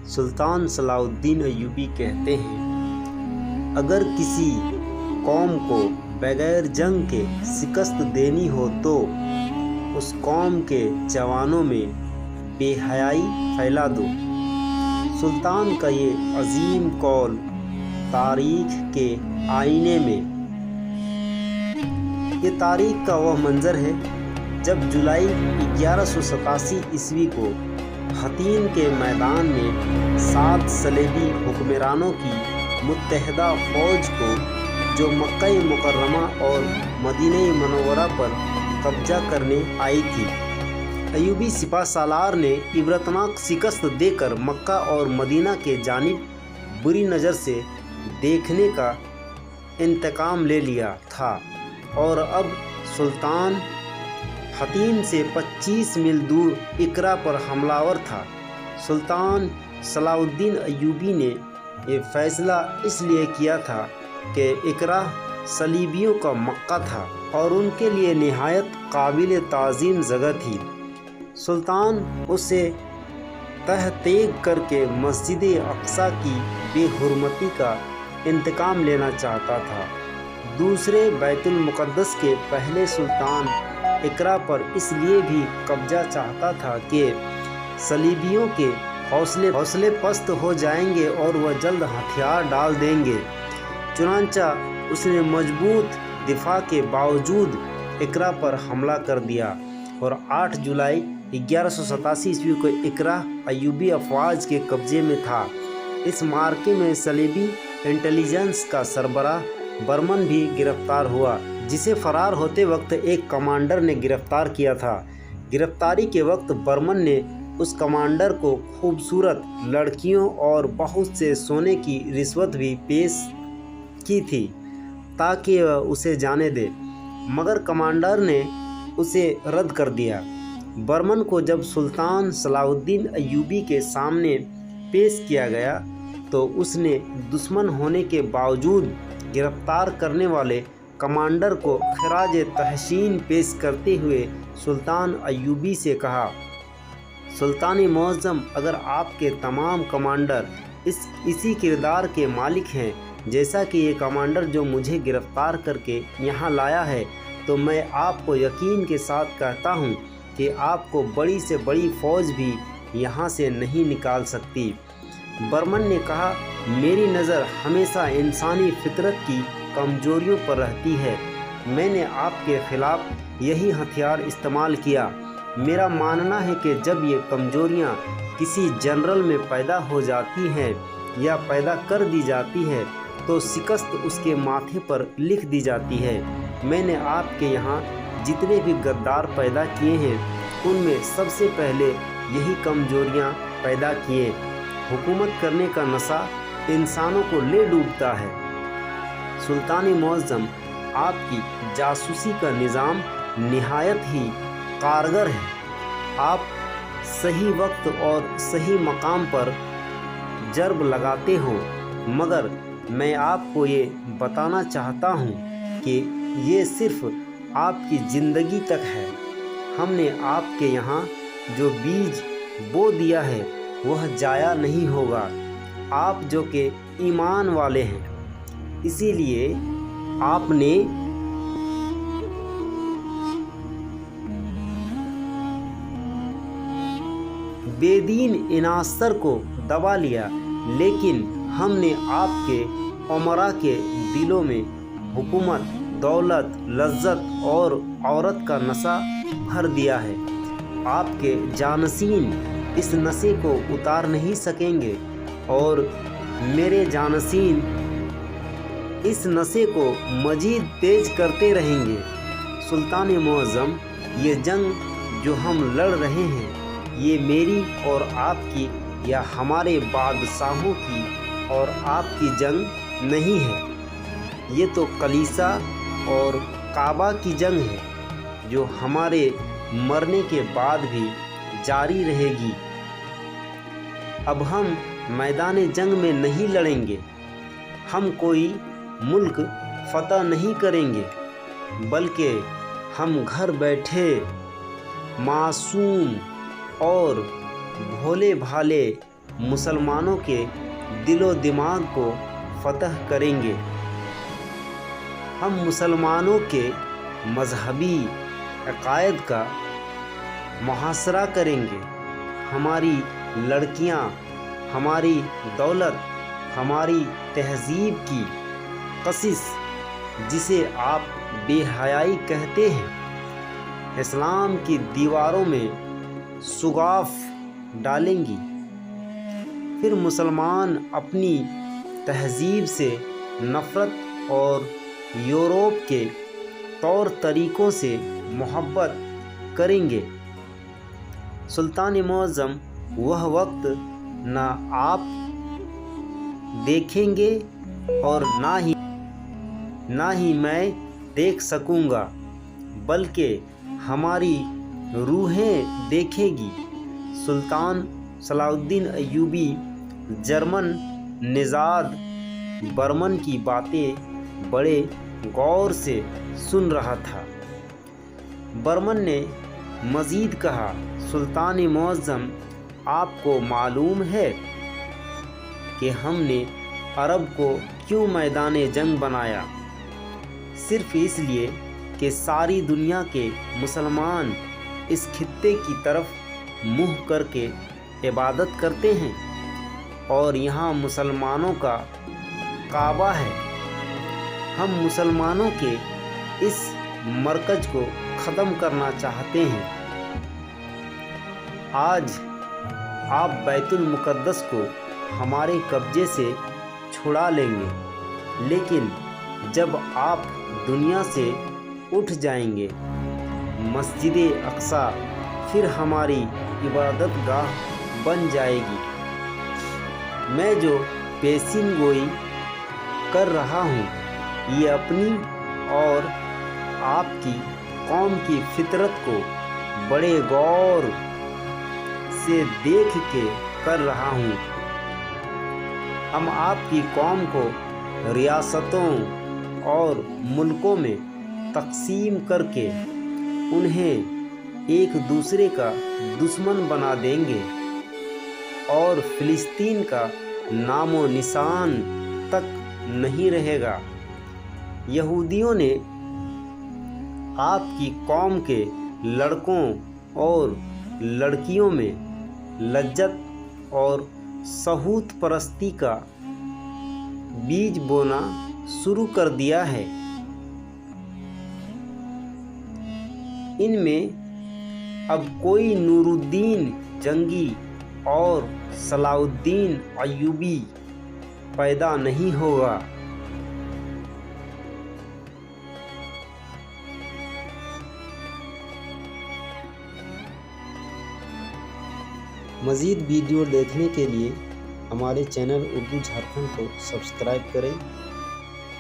سلطان صلاح الدین ایوبی کہتے ہیں، اگر کسی قوم کو بغیر جنگ کے شکست دینی ہو تو اس قوم کے جوانوں میں بے حیائی پھیلا دو۔ سلطان کا یہ عظیم قول تاریخ کے آئینے میں، یہ تاریخ کا وہ منظر ہے جب جولائی 1187 عیسوی کو حطین کے میدان میں 7 صلیبی حکمرانوں کی متحدہ فوج کو، جو مکہ مکرمہ اور مدینہ منورہ پر قبضہ کرنے آئی تھی، ایوبی سپہ سالار نے عبرتناک شکست دے کر مکہ اور مدینہ کے جانب بری نظر سے دیکھنے کا انتقام لے لیا تھا، اور اب سلطان حطین سے 25 میل دور اقرا پر حملہ آور تھا۔ سلطان صلاح الدین ایوبی نے یہ فیصلہ اس لیے کیا تھا کہ اقرا صلیبیوں کا مکہ تھا اور ان کے لیے نہایت قابل تعظیم جگہ تھی۔ سلطان اسے تحقیق کر کے مسجد اقصی کی بے حرمتی کا انتقام لینا چاہتا تھا۔ دوسرے بیت المقدس کے پہلے سلطان اقرا پر اس لیے بھی قبضہ چاہتا تھا کہ صلیبیوں کے حوصلے پست ہو جائیں گے اور وہ جلد ہتھیار ڈال دیں گے۔ چنانچہ اس نے مضبوط دفاع کے باوجود اقرا پر حملہ کر دیا، اور 8 جولائی 1187 عیسوی کو اقرا ایوبی افواج کے قبضے میں تھا۔ اس معرکے میں صلیبی انٹیلیجنس کا سربراہ برمن بھی گرفتار ہوا، جسے فرار ہوتے وقت ایک کمانڈر نے گرفتار کیا تھا۔ گرفتاری کے وقت برمن نے اس کمانڈر کو خوبصورت لڑکیوں اور بہت سے سونے کی رشوت بھی پیش کی تھی تاکہ وہ اسے جانے دے، مگر کمانڈر نے اسے رد کر دیا۔ برمن کو جب سلطان صلاح الدین ایوبی کے سامنے پیش کیا گیا تو اس نے دشمن ہونے کے باوجود گرفتار کرنے والے کمانڈر کو خراج تحسین پیش کرتے ہوئے سلطان ایوبی سے کہا، سلطان معظم، اگر آپ کے تمام کمانڈر اسی کردار کے مالک ہیں جیسا کہ یہ کمانڈر جو مجھے گرفتار کر کے یہاں لایا ہے، تو میں آپ کو یقین کے ساتھ کہتا ہوں کہ آپ کو بڑی سے بڑی فوج بھی یہاں سے نہیں نکال سکتی۔ برمن نے کہا، میری نظر ہمیشہ انسانی فطرت کی کمزوریوں پر رہتی ہے۔ میں نے آپ کے خلاف یہی ہتھیار استعمال کیا۔ میرا ماننا ہے کہ جب یہ کمزوریاں کسی جنرل میں پیدا ہو جاتی ہیں یا پیدا کر دی جاتی ہے تو شکست اس کے ماتھے پر لکھ دی جاتی ہے۔ میں نے آپ کے یہاں جتنے بھی غدار پیدا کیے ہیں ان میں سب سے پہلے یہی کمزوریاں پیدا کیے۔ حکومت کرنے کا نشہ انسانوں کو لے ڈوبتا ہے۔ سلطان معظم، آپ کی جاسوسی کا نظام نہایت ہی کارگر ہے۔ آپ صحیح وقت اور صحیح مقام پر ضرب لگاتے ہو، مگر میں آپ کو یہ بتانا چاہتا ہوں کہ یہ صرف آپ کی زندگی تک ہے۔ ہم نے آپ کے یہاں جو بیج بو دیا ہے وہ ضائع نہیں ہوگا۔ آپ جو کہ ایمان والے ہیں، اسی لیے آپ نے بے دین عناصر کو دبا لیا، لیکن ہم نے آپ کے امراء کے دلوں میں حکومت، دولت، لذت اور عورت کا نشہ بھر دیا ہے۔ آپ کے جانشین اس نشے کو اتار نہیں سکیں گے اور میرے جانشین اس نشے کو مزید تیز کرتے رہیں گے۔ سلطان معظم، یہ جنگ جو ہم لڑ رہے ہیں یہ میری اور آپ کی یا ہمارے بادشاہوں کی اور آپ کی جنگ نہیں ہے، یہ تو کلیسا اور کعبہ کی جنگ ہے جو ہمارے مرنے کے بعد بھی جاری رہے گی۔ اب ہم میدان جنگ میں نہیں لڑیں گے، ہم کوئی ملک فتح نہیں کریں گے، بلکہ ہم گھر بیٹھے معصوم اور بھولے بھالے مسلمانوں کے دل و دماغ کو فتح کریں گے۔ ہم مسلمانوں کے مذہبی عقائد کا محاصرہ کریں گے۔ ہماری لڑکیاں، ہماری دولت، ہماری تہذیب کی قصص، جسے آپ بے حیائی کہتے ہیں، اسلام کی دیواروں میں سوگاف ڈالیں گی۔ پھر مسلمان اپنی تہذیب سے نفرت اور یورپ کے طور طریقوں سے محبت کریں گے۔ سلطان معظم وہ وقت نہ آپ دیکھیں گے اور نہ ہی میں دیکھ سکوں گا، بلکہ ہماری روحیں دیکھے گی۔ سلطان صلاح الدین ایوبی جرمن نژاد برمن کی باتیں بڑے غور سے سن رہا تھا۔ برمن نے مزید کہا، سلطان معظم، آپ کو معلوم ہے کہ ہم نے عرب کو کیوں میدان جنگ بنایا؟ صرف اس لیے کہ ساری دنیا کے مسلمان اس خطے کی طرف منہ کر کے عبادت کرتے ہیں، اور یہاں مسلمانوں کا کعبہ ہے۔ ہم مسلمانوں کے اس مرکز کو ختم کرنا چاہتے ہیں۔ آج آپ بیت المقدس کو ہمارے قبضے سے چھڑا لیں گے، لیکن جب آپ دنیا سے اٹھ جائیں گے، مسجد اقصی پھر ہماری عبادت گاہ بن جائے گی۔ میں جو پیشین گوئی کر رہا ہوں، یہ اپنی اور آپ کی قوم کی فطرت کو بڑے غور سے دیکھ کے کر رہا ہوں۔ ہم آپ کی قوم کو ریاستوں اور ملکوں میں تقسیم کر کے انہیں ایک دوسرے کا دشمن بنا دیں گے، اور فلسطین کا نام و نشان تک نہیں رہے گا۔ یہودیوں نے آپ کی قوم کے لڑکوں اور لڑکیوں میں لذت اور شہوت پرستی کا بیج بونا شروع کر دیا ہے۔ ان میں اب کوئی نور الدین جنگی اور صلاح الدین ایوبی پیدا نہیں ہوگا۔ مزید ویڈیو دیکھنے کے لیے ہمارے چینل اردو جھارکھنڈ کو سبسکرائب کریں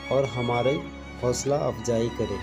اور ہمارے حوصلہ افزائی کریں۔